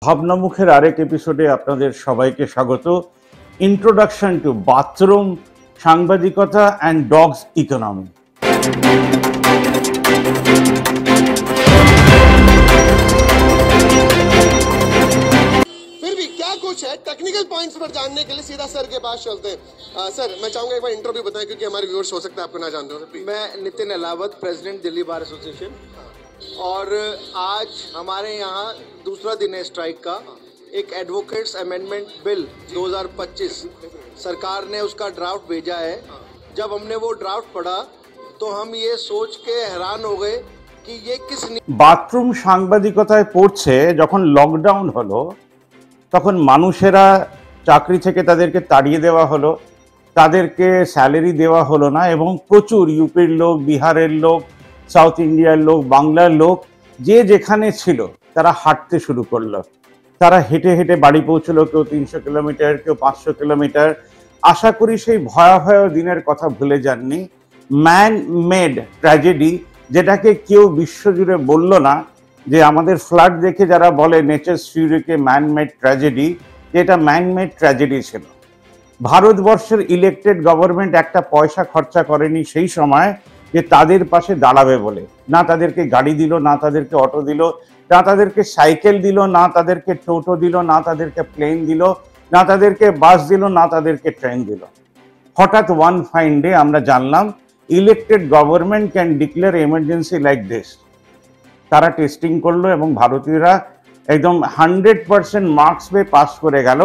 ভাবনামুখের আরেক এপিসোডে আপনাদের সবাইকে স্বাগত। ইন্ট্রোডাকশন টু বাথরুম, সাংবাদিকতা অ্যান্ড ডগস ইকোনমি। फिर भी क्या कुछ है टेक्निकल पॉइंट्स पर जानने के लिए सीधा सर के पास चलते हैं। सर मैं चाहूंगा एक बार इंटरव्यू बताएं क्योंकि हमारे व्यूअर्स हो सकता है आपको ना जानते हो। मैं Nitin Ahlawat, president Delhi bar association, और आज हमारे यहाँ दूसरा दिन है स्ट्राइक का। एक एडवोकेट्स अमेंडमेंट बिल 2025 सरकार ने उसका ड्राफ्ट भेजा है। जब हमने वो ड्राफ्ट पढ़ा तो हम ये सोच के हैरान हो गए कि ये किस বাথরুম সাংবাদিকতায় পড়ছে যখন লকডাউন হলো, তখন মানুষেরা চাকরি থেকে তাদেরকে তাড়িয়ে দেওয়া হলো, তাদেরকে স্যালারি দেওয়া হলো না, এবং প্রচুর ইউপির লোক, বিহারের লোক, সাউথ ইন্ডিয়ার লোক, বাংলার লোক যে যেখানে ছিল তারা হাঁটতে শুরু করলো। তারা হেঁটে হেঁটে বাড়ি পৌঁছলো, কেউ 300 কিলোমিটার, কেউ 500 কিলোমিটার। আশা করি সেই ভয়াবহ দিনের কথা ভুলে যাননি। ম্যান মেড ট্র্যাজেডি, যেটাকে কেউ বিশ্বজুড়ে বলল না, যে আমাদের ফ্লাড দেখে যারা বলে নেচার থিওরিকে ম্যান মেড ট্র্যাজেডি, যেটা ম্যান মেড ট্র্যাজেডি ছিল। ভারতবর্ষের ইলেক্টেড গভর্নমেন্ট একটা পয়সা খরচা করেনি সেই সময় যে তাদের পাশে দাঁড়াবে বলে। না তাদেরকে গাড়ি দিল, না তাদেরকে অটো দিল, না তাদেরকে সাইকেল দিল, না তাদেরকে টোটো দিল, না তাদেরকে প্লেন দিল, না তাদেরকে বাস দিল, না তাদেরকে ট্রেন দিল। হঠাৎ ওয়ান ফাইন ডে আমরা জানলাম elected government can declare emergency like this. তারা টেস্টিং করলো এবং ভারতীয়রা একদম 100% মার্কস পেয়ে পাস করে গেল।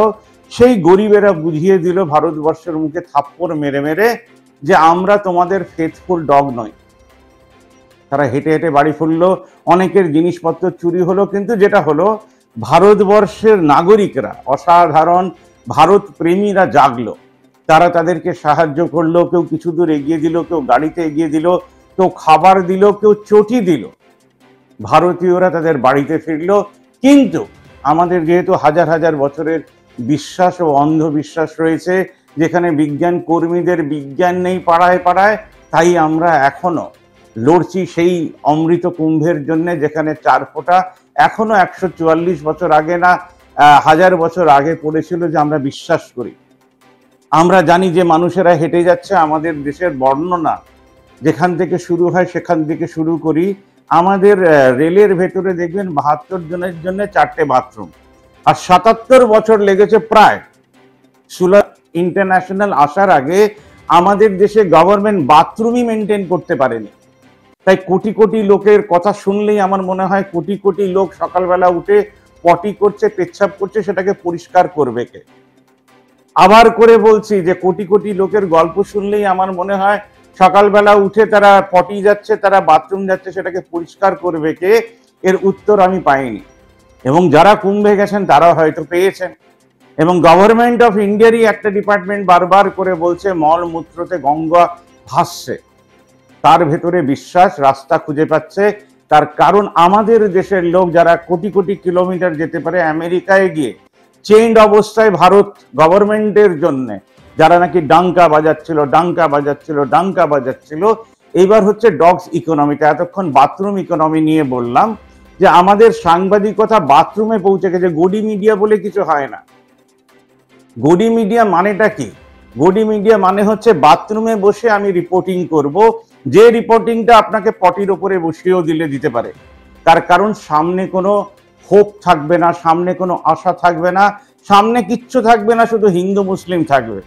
সেই গরিবেরা বুঝিয়ে দিল ভারতবর্ষের মুখে থাপ্পড় মেরে মেরে যে আমরা তোমাদের ফেথফুল ডগ নই। তারা হেঁটে হেঁটে বাড়ি ফিরল, অনেকের জিনিসপত্র চুরি হলো, কিন্তু যেটা হলো ভারতবর্ষের নাগরিকরা, অসাধারণ ভারত প্রেমীরা জাগলো। তারা তাদেরকে সাহায্য করলো, কেউ কিছু দূর এগিয়ে দিল, কেউ গাড়িতে এগিয়ে দিল, কেউ খাবার দিল, কেউ চটি দিল। ভারতীয়রা তাদের বাড়িতে ফিরল। কিন্তু আমাদের যেহেতু হাজার হাজার বছরের বিশ্বাস ও অন্ধবিশ্বাস রয়েছে, যেখানে বিজ্ঞান কর্মীদের বিজ্ঞান নেই পাড়ায় পাড়ায়, তাই আমরা এখনো লড়ছি সেই অমৃত কুম্ভের জন্য, যেখানে 4 ফোঁটা এখনো 144 বছর আগে না 1000 বছর আগে পড়েছিল, যে আমরা বিশ্বাস করি। আমরা জানি যে মানুষেরা হেঁটে যাচ্ছে। আমাদের দেশের বর্ণনা যেখান থেকে শুরু হয় সেখান থেকে শুরু করি। আমাদের রেলের ভেতরে দেখবেন 72 জনের জন্য 4টে বাথরুম, আর 77 বছর লেগেছে প্রায় সুলা ইন্টারন্যাশনাল আসার আগে আমাদের দেশে গভর্নমেন্ট বাথরুমই মেনটেন করতে পারেনি। তাই কোটি কোটি লোকের কথা শুনলেই আমার মনে হয় কোটি কোটি লোক সকালবেলা উঠে পটি করছে, পেচ্ছাপ করছে, সেটাকে পরিষ্কার করবে কে? আবার করে বলছি যে কোটি কোটি লোকের গল্প শুনলেই আমার মনে হয় সকালবেলা উঠে তারা পটি যাচ্ছে, তারা বাথরুম যাচ্ছে, সেটাকে পরিষ্কার করবে কে? এর উত্তর আমি পাইনি। এবং যারা কুম্ভে গেছেন তারাও হয়তো পেয়েছেন। এবং গভর্নমেন্ট অফ ইন্ডিয়ারই একটা ডিপার্টমেন্ট বারবার করে বলছে মলমূত্রতে গঙ্গা ভাসছে। তার ভেতরে বিশ্বাস রাস্তা খুঁজে পাচ্ছে। তার কারণ আমাদের দেশের লোক যারা কোটি কোটি কিলোমিটার যেতে পারে আমেরিকায় গিয়ে চেইনড অবস্থায় ভারত গভর্নমেন্টের জন্য যারা নাকি ডাঙ্কা বাজাচ্ছিল, এইবার হচ্ছে ডগস ইকোনমিটা। এতক্ষণ বাথরুম ইকোনমি নিয়ে বললাম যে আমাদের সাংবাদিকতা বাথরুমে পৌঁছে গেছে। গডি মিডিয়া বলে কিছু হয় না। গডি মিডিয়া মানেটা কি? গডি মিডিয়া মানে হচ্ছে বাথরুমে বসে আমি রিপোর্টিং করব, যে রিপোর্টিংটা আপনাকে পটির ওপরে বসিয়েও দিতে পারে। তার কারণ সামনে কোনো হোপ থাকবে না, সামনে কোনো আশা থাকবে না, সামনে কিচ্ছু থাকবে না, শুধু হিন্দু মুসলিম থাকবে।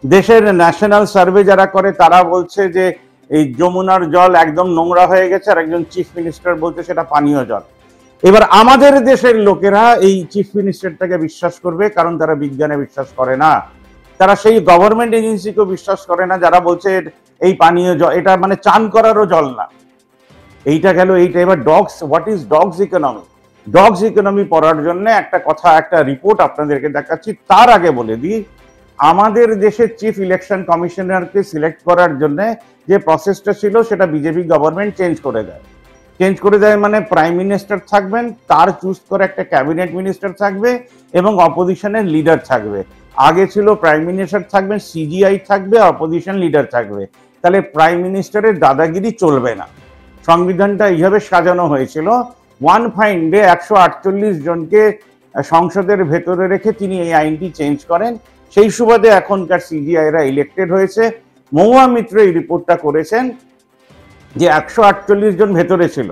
দেশের ন্যাশনাল সার্ভে যারা করে তারা বলছে যে এই যমুনার জল একদম নোংরা হয়ে গেছে, আর একজন চিফ মিনিস্টার বলছে সেটা পানীয় জল। এবার আমাদের দেশের লোকেরা এই চিফ মিনিস্টারটাকে বিশ্বাস করবে, কারণ তারা বিজ্ঞানে বিশ্বাস করে না। তারা সেই গভর্নমেন্ট এজেন্সিকেও বিশ্বাস করে না যারা বলছে এই পানীয় জল, এটা মানে চান করারও জল না। এইটা গেল এইটা। এবার dogs, what is dogs economy? Dogs economy পড়ার জন্য একটা কথা, একটা রিপোর্ট আপনাদেরকে দেখাচ্ছি। তার আগে বলে দিই, আমাদের দেশের চিফ ইলেকশন কমিশনারকে সিলেক্ট করার জন্য যে প্রসেসটা ছিল সেটা বিজেপি গভর্নমেন্ট চেঞ্জ করে দেয়। মানে প্রাইম মিনিস্টার থাকবেন, তার চুজ করে একটা ক্যাবিনেট মিনিস্টার থাকবে এবং অপোজিশনের লিডার থাকবে। আগে ছিল প্রাইম মিনিস্টার থাকবেন, সিজিআই থাকবে, অপোজিশন লিডার থাকবে। তাহলে প্রাইম মিনিস্টারের দাদাগিরি চলবে না। সংবিধানটা এইভাবে সাজানো হয়েছিল। ওয়ান ফাইন ডে 148 জনকে সংসদের ভেতরে রেখে তিনি এই আইনটি চেঞ্জ করেন। সেই সুবাদে এখনকার সিজিআইরা ইলেক্টেড হয়েছে। মহুয়া মিত্র এই রিপোর্টটা করেছেন যে 148 জন ভেতরে ছিল,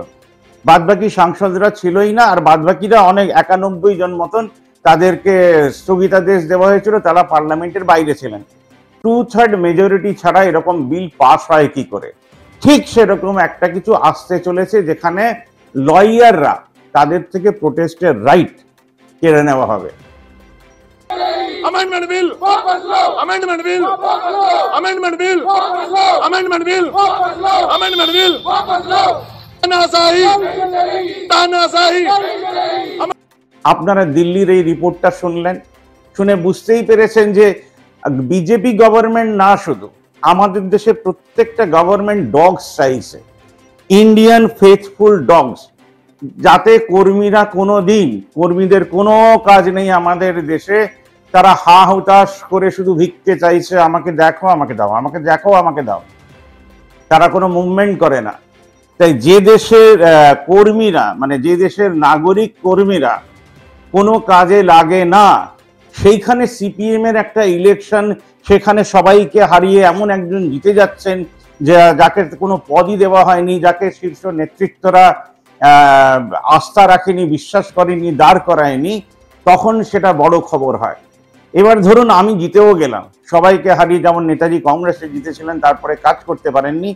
বাদবাকি সাংসদরা ছিলই না, আর বাদবাকিরা অনেক 91 জন মতন তাদেরকে স্থগিতাদেশ দেওয়া হয়েছিল, তারা পার্লামেন্টের বাইরে ছিলেন। 2/3 মেজরিটি ছাড়া এরকম বিল পাস হয় কি করে? ঠিক সেরকম একটা কিছু আসতে চলেছে, যেখানে লয়াররা তাদের থেকে প্রোটেস্টের রাইট কেড়ে নেওয়া হবে। Amendment bill. Amendment bill. Amendment bill. Amendment bill. Amendment bill. तानाशाही. तानाशाही. আপনারা দিল্লির এই রিপোর্টটা শুনলেন, শুনে বুঝতেই পেরেছেন যে বিজেপি গভর্নমেন্ট না, শুধু আমাদের দেশে প্রত্যেকটা গভর্নমেন্ট ডগস চাইছে, ইন্ডিয়ান ফেথফুল ডগস, যাতে কর্মীরা কোনো দিন, কর্মীদের কোনো কাজ নেই আমাদের দেশে, তারা হা হুতাশ করে শুধু ভিক্ষে চাইছে, আমাকে দেখো, আমাকে দাও, আমাকে দেখো, আমাকে দাও, তারা কোনো মুভমেন্ট করে না। তাই যে দেশের কর্মীরা, মানে যে দেশের নাগরিক কর্মীরা কোনো কাজে লাগে না, সেইখানে সিপিএম এর একটা ইলেকশন, সেখানে সবাইকে হারিয়ে এমন একজন জিতে যাচ্ছেন যে যাকে কোনো পদই দেওয়া হয়নি, যাকে শীর্ষ নেতৃত্বরা আস্থা রাখেনি, বিশ্বাস করেনি, দাঁড় করায়নি, তখন সেটা বড় খবর হয়। এবার ধরুন আমি জিতেও গেলাম, সবাইকে হারিয়ে, যেমন নেতাজি কংগ্রেসে জিতেছিলেন, তারপরে কাজ করতে পারেননি,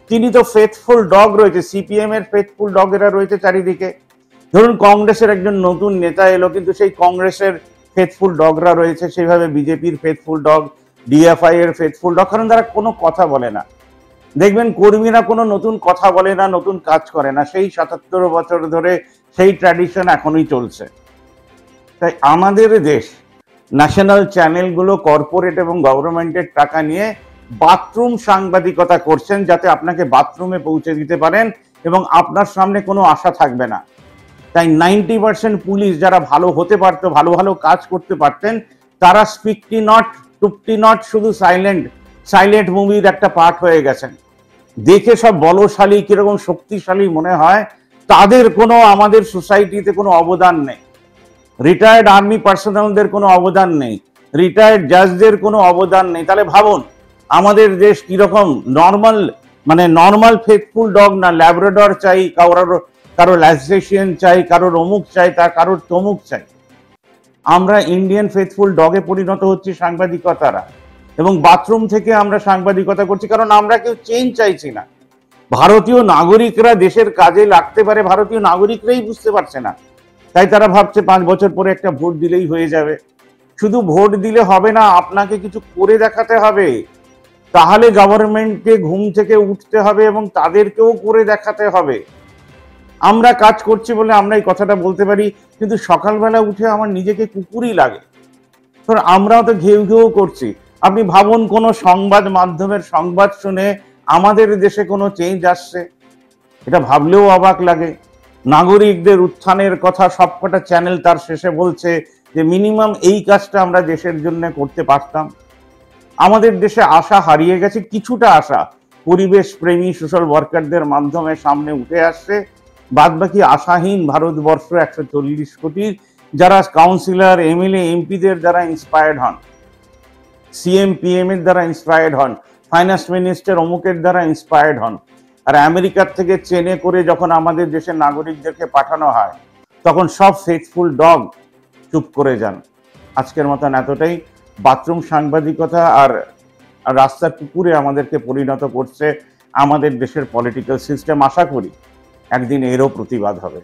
তিনি তো ফেথফুল ডগ রয়েছে, সিপিএম এর ফেথফুল ডগেরা রয়েছে চারিদিকে। ধরুন কংগ্রেসের একজন নতুন নেতা এলো, কিন্তু সেই কংগ্রেসের ফেথফুল ডগরা রয়েছে, সেইভাবে বিজেপির ফেথফুল ডগ, ডিএফআই এর ফেথফুল ডগ, কারণ তারা কোনো কথা বলে না। দেখবেন কর্মীরা কোনো নতুন কথা বলে না, নতুন কাজ করে না, সেই 77 বছর ধরে সেই ট্র্যাডিশন এখনই চলছে। তাই আমাদের দেশ ন্যাশনাল চ্যানেলগুলো কর্পোরেট এবং গভর্নমেন্টের টাকা নিয়ে বাথরুম সাংবাদিকতা করছেন, যাতে আপনাকে বাথরুমে পৌঁছে দিতে পারেন এবং আপনার সামনে কোনো আশা থাকবে না। তাই 90% পুলিশ যারা ভালো হতে পারতো, ভালো ভালো কাজ করতে পারতেন, তারা স্পিকটি নট, টুপটি নট, শুধু সাইলেন্ট মুভির একটা পার্ট হয়ে গেছেন। দেখে সব বলশালী, কিরকম শক্তিশালী মনে হয়, তাদের কোনো আমাদের সোসাইটিতে কোনো অবদান নেই। রিটায়ার্ড আর্মি পার্সোনালদের কোনো অবদান নেই, রিটায়ার্ড জাজদের কোনো অবদান নেই। তাহলে ভাবুন আমাদের দেশ কিরকম নর্মাল ফেথফুল ডগ না, ল্যাব্রাডর চাই, কারোর অ্যালসেশিয়ান চাই, কারোর অমুক চাই, কারোর তমুক চাই। আমরা ইন্ডিয়ান ফেথফুল ডগে পরিণত হচ্ছি সাংবাদিকতারা, এবং বাথরুম থেকে আমরা সাংবাদিকতা করছি, কারণ আমরা কেউ চেঞ্জ চাইছি না। ভারতীয় নাগরিকরা দেশের কাজে লাগতে পারে, ভারতীয় নাগরিকরাই বুঝতে পারছে না। তাই তারা ভাবছে 5 বছর পরে একটা ভোট দিলেই হয়ে যাবে। শুধু ভোট দিলে হবে না, আপনাকে কিছু করে দেখাতে হবে। তাহলে গভর্নমেন্টকে ঘুম থেকে উঠতে হবে এবং তাদেরকেও করে দেখাতে হবে। আমরা কাজ করছি বলে আমরা এই কথাটা বলতে পারি, কিন্তু সকালবেলা উঠে আমার নিজেকে কুকুরই লাগে। কারণ আমরাও তো ঘেউ ঘেউ করছি। আপনি ভাবুন কোনো সংবাদ মাধ্যমের সংবাদ শুনে আমাদের দেশে কোনো চেঞ্জ আসছে, এটা ভাবলেও অবাক লাগে। নাগরিকদের উত্থানের কথা সবকটা চ্যানেল তার শেষে বলছে যে মিনিমাম এই কাজটা আমরা দেশের জন্য করতে পারতাম। আমাদের দেশে আশা হারিয়ে গেছে, কিছুটা আশা পরিবেশ প্রেমী সোশ্যাল ওয়ার্কারদের মাধ্যমে সামনে উঠে আসছে। বাদবাকি আশাহীন ভারতবর্ষ 140 কোটির, যারা কাউন্সিলর, এমএলএ, এমপিদের দ্বারা ইন্সপায়ার্ড হন, সিএম পিএম এর দ্বারা ইন্সপায়ার্ড হন, ফাইন্যান্স মিনিস্টার অমুকের দ্বারা ইন্সপায়ার্ড হন। আর আমেরিকার থেকে ট্রেনে করে যখন আমাদের দেশের নাগরিকদেরকে পাঠানো হয়, তখন সব ফেথফুল ডগ চুপ করে যান। আজকের মতন এতটাই। বাথরুম সাংবাদিকতা আর রাস্তার কুকুরে আমাদেরকে পরিণত করছে আমাদের দেশের পলিটিক্যাল সিস্টেম। আশা করি একদিন এরও প্রতিবাদ হবে।